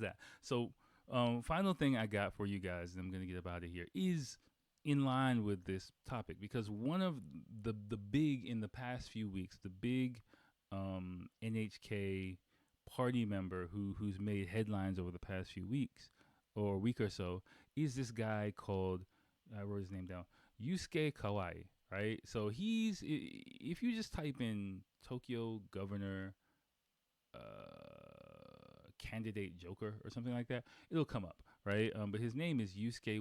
that. So, final thing I got for you guys, and I'm gonna get up out of here, is in line with this topic because one of the big in the past few weeks, the big NHK party member who's made headlines over the past few weeks or a week or so is this guy called, I wrote his name down, Yusuke Kawai. Right, so if you just type in Tokyo governor candidate Joker or something like that, it'll come up, right? But his name is Yusuke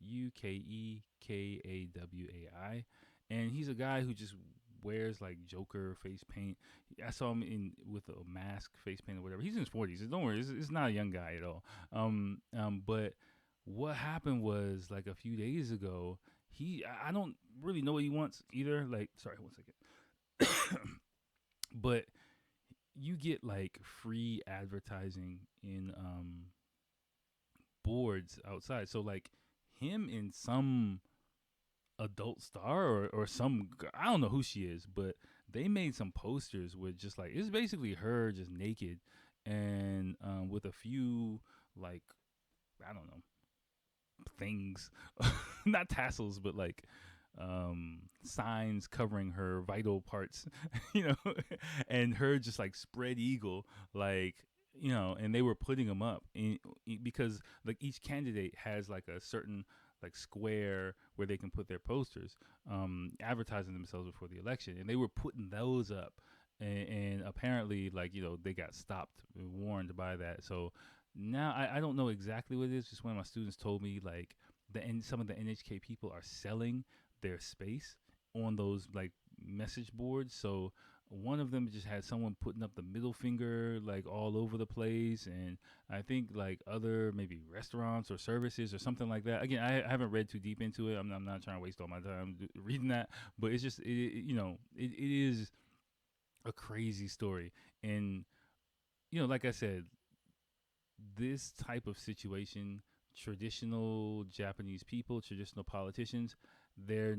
Yusukekawai, and he's a guy who just wears like Joker face paint. I saw him in with a mask, face paint, or whatever. He's in his 40s. Don't worry, it's not a young guy at all. But what happened was like a few days ago, I don't really know what he wants either. Like, sorry, one second. But you get like free advertising in boards outside. So like him in some adult star or some, I don't know who she is, but they made some posters with just like, it's basically her just naked and with a few like, I don't know, things, not tassels, but like signs covering her vital parts, you know, and her just like spread eagle, like, you know, and they were putting them up because like each candidate has like a certain like square where they can put their posters, advertising themselves before the election, and they were putting those up, and apparently like, you know, they got stopped, warned by that. So now I don't know exactly what it is. Just one of my students told me like some of the NHK people are selling their space on those like message boards. So one of them just had someone putting up the middle finger like all over the place, and I think like other maybe restaurants or services or something like that. Again, I haven't read too deep into it. I'm not trying to waste all my time reading that, but it's just you know, it is a crazy story. And you know, like I said, this type of situation, traditional Japanese people, traditional politicians, they're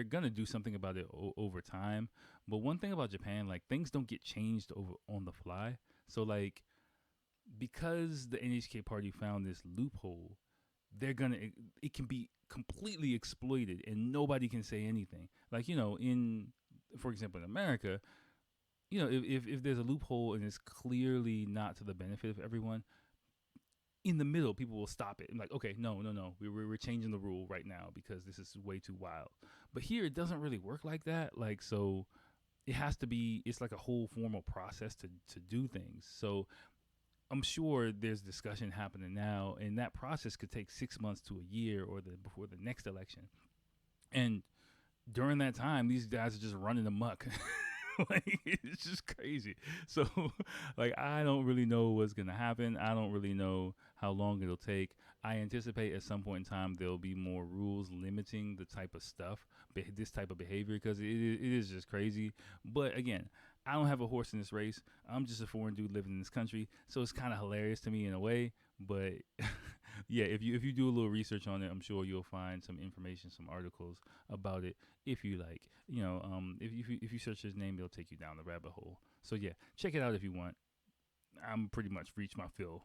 gonna do something about it over time. But one thing about Japan, like things don't get changed over on the fly. So like because the NHK party found this loophole, it can be completely exploited and nobody can say anything. Like, you know, for example, in America, you know, if there's a loophole and it's clearly not to the benefit of everyone, in the middle, people will stop it and like, okay, no, we're changing the rule right now because this is way too wild. But here, it doesn't really work like that. Like, so it has to be. It's like a whole formal process to do things. So I'm sure there's discussion happening now, and that process could take 6 months to a year or before the next election. And during that time, these guys are just running amok. Like, it's just crazy. So like I don't really know what's gonna happen. I don't really know how long it'll take. I anticipate at some point in time there'll be more rules limiting the type of stuff, this type of behavior, because it is just crazy. But again, I don't have a horse in this race. I'm just a foreign dude living in this country, so it's kind of hilarious to me in a way. But yeah, if you do a little research on it, I'm sure you'll find some information, some articles about it. If you like, you know, if you search his name, it'll take you down the rabbit hole. So yeah, check it out if you want. I'm pretty much reached my fill.